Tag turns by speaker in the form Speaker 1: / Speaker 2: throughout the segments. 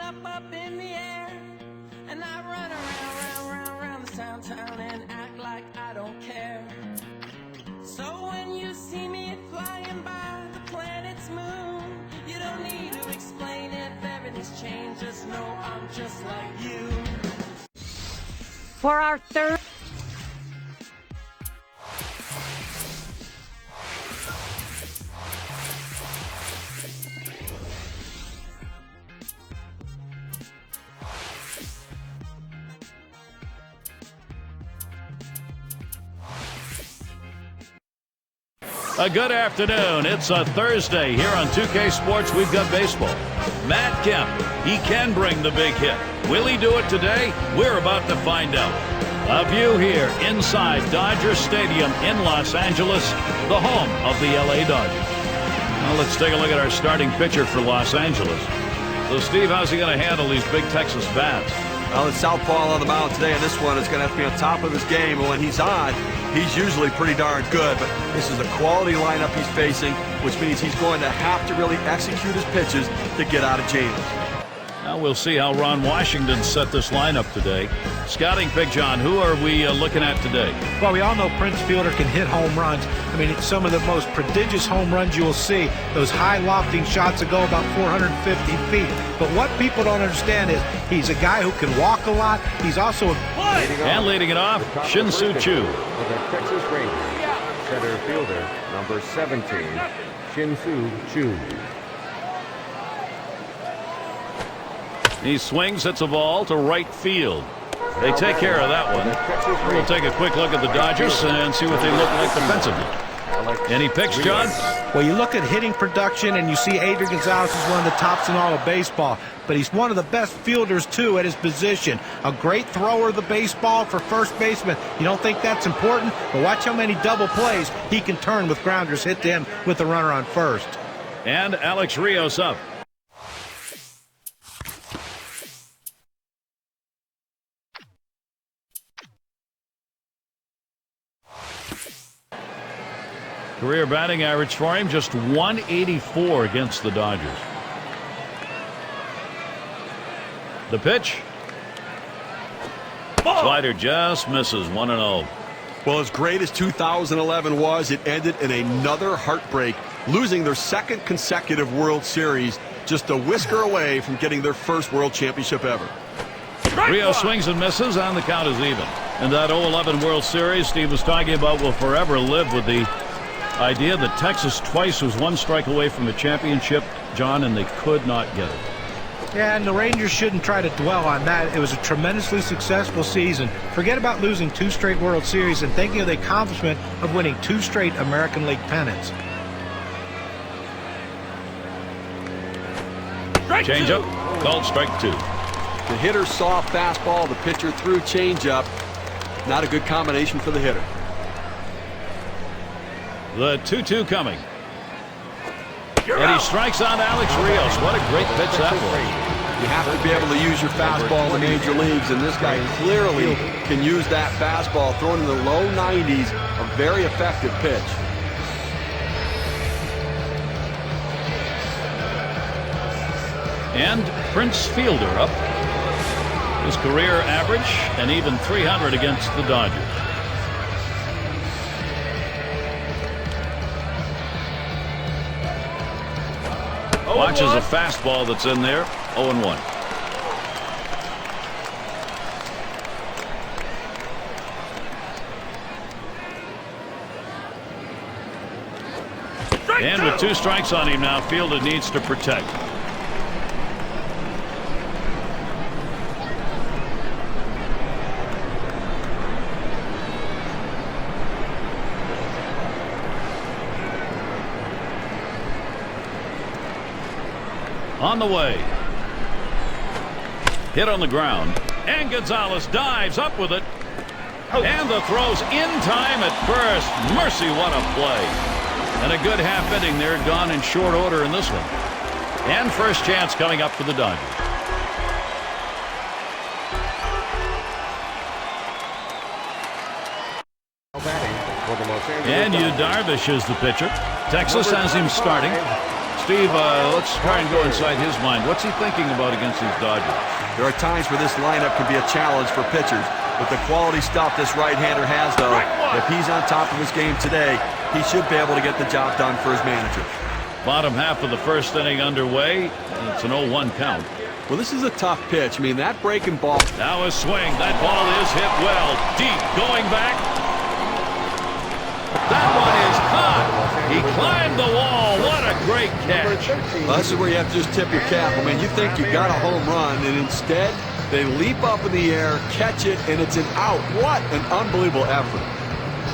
Speaker 1: up in the air, and I run around the town and act like I don't care. So when you see me flying by the planet's moon, you don't need to explain if everything's changed, just know I'm just like you.
Speaker 2: For our third
Speaker 3: A good afternoon. It's a Thursday here on 2K Sports. We've got baseball. Matt Kemp, he can bring the big hit. Will he do it today? We're about to find out. A view here inside Dodger Stadium in Los Angeles, the home of the LA Dodgers. Now let's take a look at our starting pitcher for Los Angeles. So Steve, how's he going to handle these big Texas bats?
Speaker 4: Well, it's southpaw on the mound today, and this one is going to have to be on top of his game. And when he's on, he's usually pretty darn good. But this is a quality lineup he's facing, which means he's going to have to really execute his pitches to get out of jams.
Speaker 3: Now we'll see how Ron Washington set this lineup today. Scouting pick, John, who are we looking at today?
Speaker 5: Well, we all know Prince Fielder can hit home runs. I mean, it's some of the most prodigious home runs you will see. Those high lofting shots that go about 450 feet. But what people don't understand is he's a guy who can walk a lot. He's also
Speaker 3: And leading it off, Shin-Soo Choo.
Speaker 6: With the Texas Rangers, center fielder, number 17, Shin-Soo Choo.
Speaker 3: He swings, hits a ball to right field. They take care of that one. We'll take a quick look at the Dodgers and see what they look like defensively. Any picks, John?
Speaker 5: Well, you look at hitting production and you see Adrian Gonzalez is one of the tops in all of baseball, but he's one of the best fielders too at his position. A great thrower of the baseball for first baseman. You don't think that's important, but watch how many double plays he can turn with grounders hit to him with the runner on first.
Speaker 3: And Alex Rios up. Career batting average for him, just 184 against the Dodgers. The pitch. Slider just misses, 1-0.
Speaker 4: Well, as great as 2011 was, it ended in another heartbreak, losing their second consecutive World Series, just a whisker away from getting their first World Championship ever.
Speaker 3: Rio swings and misses, and the count is even. And that 2011 World Series Steve was talking about will forever live with the idea that Texas twice was one strike away from the championship, John, and they could not get it.
Speaker 5: Yeah, and the Rangers shouldn't try to dwell on that. It was a tremendously successful season. Forget about losing 2 straight World Series and thinking of the accomplishment of winning 2 straight American League pennants.
Speaker 3: Changeup, called strike 2.
Speaker 4: The hitter saw fastball, the pitcher threw changeup. Not a good combination for the hitter.
Speaker 3: The 2-2 coming. And he strikes out Alex Rios. What a great pitch that was.
Speaker 4: You have to be able to use your fastball in the major leagues, and this guy clearly can use that fastball, thrown in the low 90s, a very effective pitch.
Speaker 3: And Prince Fielder up. His career average, an even 300 against the Dodgers. Watches a fastball that's in there, 0-1. And with 2 strikes on him now, Fielder needs to protect. On the way. Hit on the ground. And Gonzalez dives up with it. And the throw's in time at first. Mercy, what a play. And a good half inning there, gone in short order in this one. And first chance coming up for the Dodgers. And Darvish is the pitcher. Texas has him starting. Steve, let's try and go inside his mind. What's he thinking about against these Dodgers?
Speaker 4: There are times where this lineup can be a challenge for pitchers. With the quality stuff this right-hander has, though, if he's on top of his game today, he should be able to get the job done for his manager.
Speaker 3: Bottom half of the first inning underway. It's an 0-1 count.
Speaker 4: Well, this is a tough pitch. I mean, that breaking ball.
Speaker 3: Now a swing. That ball is hit well. Deep. Going back. That one is caught. He climbed the wall. What a great catch.
Speaker 4: Well, this is where you have to just tip your cap. I mean, you think you got a home run, and instead they leap up in the air, catch it, and it's an out. What an unbelievable effort.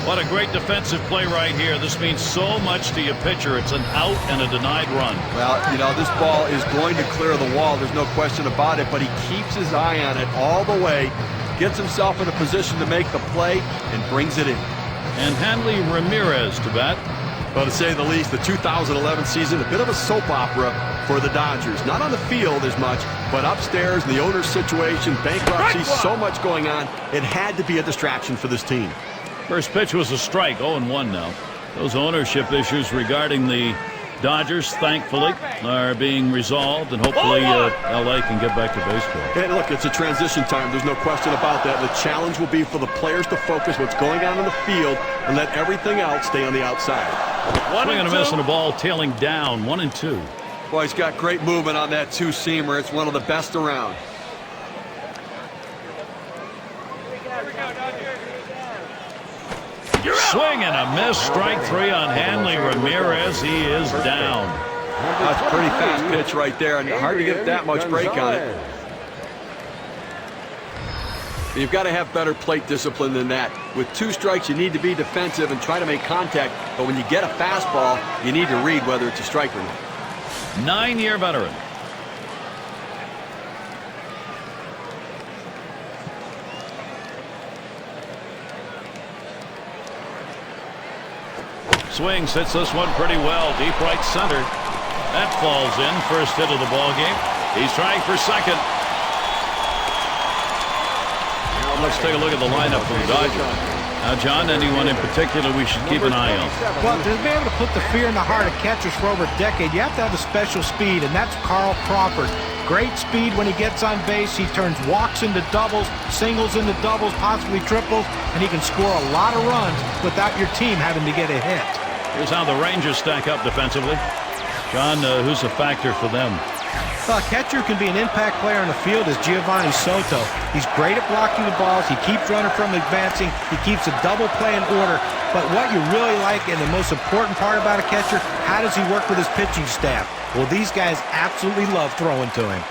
Speaker 3: What a great defensive play right here. This means so much to your pitcher. It's an out and a denied run.
Speaker 4: Well, you know, this ball is going to clear the wall. There's no question about it, but he keeps his eye on it all the way, gets himself in a position to make the play, and brings it in.
Speaker 3: And Hanley Ramirez to bat.
Speaker 4: Well, to say the least, the 2011 season, a bit of a soap opera for the Dodgers. Not on the field as much, but upstairs, the owner's situation, bankruptcy, so much going on. It had to be a distraction for this team.
Speaker 3: First pitch was a strike, 0-1 now. Those ownership issues regarding the Dodgers, thankfully, are being resolved, and hopefully L.A. can get back to baseball.
Speaker 4: Hey, look, it's a transition time. There's no question about that. The challenge will be for the players to focus what's going on in the field and let everything else stay on the outside.
Speaker 3: Swing and a miss, and a ball tailing down, 1-2.
Speaker 4: Boy, he's got great movement on that two-seamer. It's one of the best around.
Speaker 3: Swing and a miss. Strike three on Hanley Ramirez. He is down.
Speaker 4: That's a pretty fast pitch right there, and hard to get that much break on it. You've got to have better plate discipline than that. With two strikes, you need to be defensive and try to make contact, but when you get a fastball, you need to read whether it's a strike or not.
Speaker 3: 9-year veteran. Swings, hits this one pretty well. Deep right center. That falls in. First hit of the ball game. He's trying for second. Let's take a look at the lineup for the Dodgers. Now, John, anyone in particular we should keep an eye on?
Speaker 5: Well, to be able to put the fear in the heart of catchers for over a decade, you have to have a special speed, and that's Carl Crawford. Great speed when he gets on base. He turns walks into doubles, singles into doubles, possibly triples, and he can score a lot of runs without your team having to get a hit.
Speaker 3: Here's how the Rangers stack up defensively. John, who's a factor for them?
Speaker 5: Well, a catcher can be an impact player in the field as Giovanni Soto. He's great at blocking the balls. He keeps running from advancing. He keeps a double play in order. But what you really like, and the most important part about a catcher, how does he work with his pitching staff? Well, these guys absolutely love throwing to him.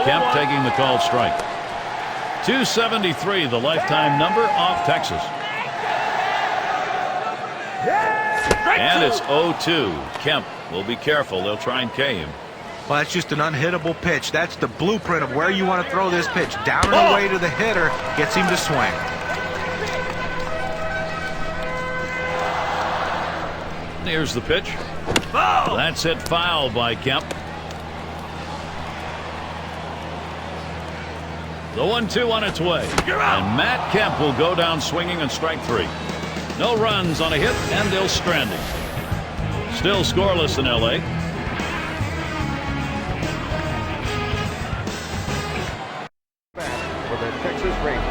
Speaker 3: Kemp taking the called strike. 273, the lifetime number off Texas. And it's 0-2. Kemp will be careful. They'll try and K him.
Speaker 5: Well, that's just an unhittable pitch. That's the blueprint of where you want to throw this pitch. Down and away to the hitter. Gets him to swing.
Speaker 3: Here's the pitch. That's hit foul by Kemp. The 1-2 on its way. And Matt Kemp will go down swinging on strike three. No runs on a hit, and they'll strand him. Still scoreless in L.A.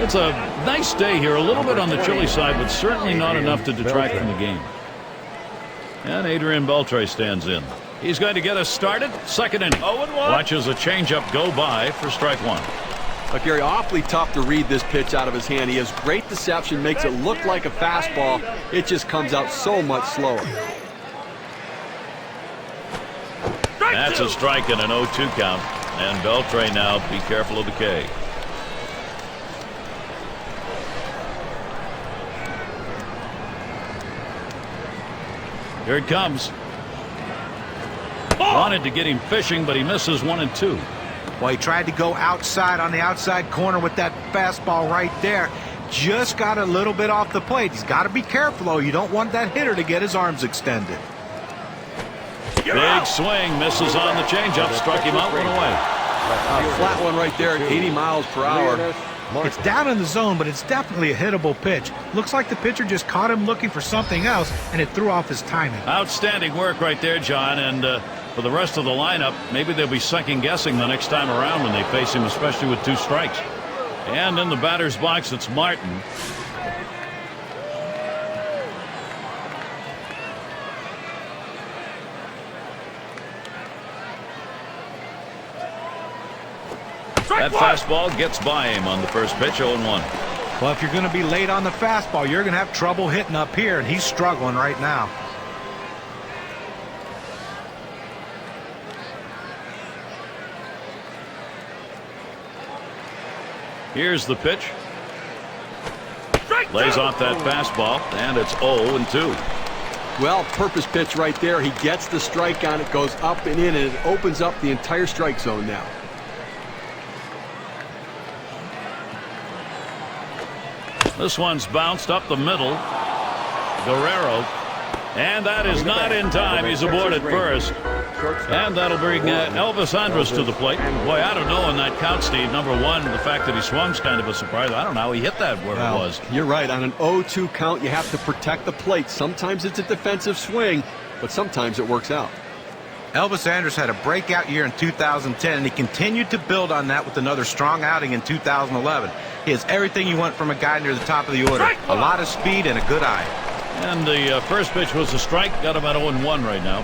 Speaker 3: It's a nice day here. A little bit on the chilly side, but certainly not enough to detract from the game. And Adrian Beltre stands in. He's going to get us started. Second inning. Watches a changeup go by for strike one.
Speaker 4: Look, Gary, awfully tough to read this pitch out of his hand. He has great deception, makes it look like a fastball. It just comes out so much slower.
Speaker 3: That's a strike and an 0-2 count. And Beltre now, be careful of the K. Here it comes. Wanted to get him fishing, but he misses 1 and 2.
Speaker 5: Well, he tried to go outside on the outside corner with that fastball right there. Just got a little bit off the plate. He's got to be careful, though. You don't want that hitter to get his arms extended.
Speaker 3: Big swing, misses on the changeup, struck him out, went away.
Speaker 4: A flat one right there at 80 miles per hour.
Speaker 5: It's down in the zone, but it's definitely a hittable pitch. Looks like the pitcher just caught him looking for something else, and it threw off his timing.
Speaker 3: Outstanding work right there, John. And for the rest of the lineup, maybe they'll be second-guessing the next time around when they face him, especially with 2 strikes. And in the batter's box, it's Martin. That fastball gets by him on the first pitch, 0-1.
Speaker 5: Well, if you're going to be late on the fastball, you're going to have trouble hitting up here, and he's struggling right now.
Speaker 3: Here's the pitch. Lays off that fastball, and it's 0-2.
Speaker 4: Well, purpose pitch right there. He gets the strike on it, goes up and in, and it opens up the entire strike zone now.
Speaker 3: This one's bounced up the middle. Guerrero. And that is not in time. He's aboard at first. And that'll bring Elvis Andrus to the plate. Boy, I don't know on that count, Steve. Number one, the fact that he swung's kind of a surprise. I don't know how he hit that where it was.
Speaker 4: You're right. On an 0-2 count, you have to protect the plate. Sometimes it's a defensive swing, but sometimes it works out.
Speaker 5: Elvis Andrus had a breakout year in 2010, and he continued to build on that with another strong outing in 2011. He has everything you want from a guy near the top of the order. A lot of speed and a good eye.
Speaker 3: And the first pitch was a strike. Got him at 0-1 right now.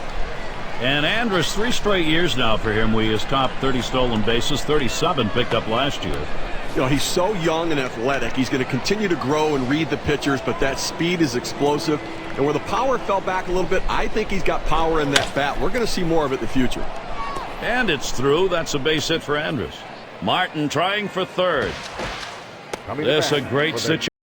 Speaker 3: And Andrus, 3 straight years now for him. We has topped 30 stolen bases, 37 picked up last year.
Speaker 4: You know, he's so young and athletic. He's going to continue to grow and read the pitchers, but that speed is explosive. And where the power fell back a little bit, I think he's got power in that bat. We're going to see more of it in the future.
Speaker 3: And it's through. That's a base hit for Andrus. Martin trying for third. This a great situation.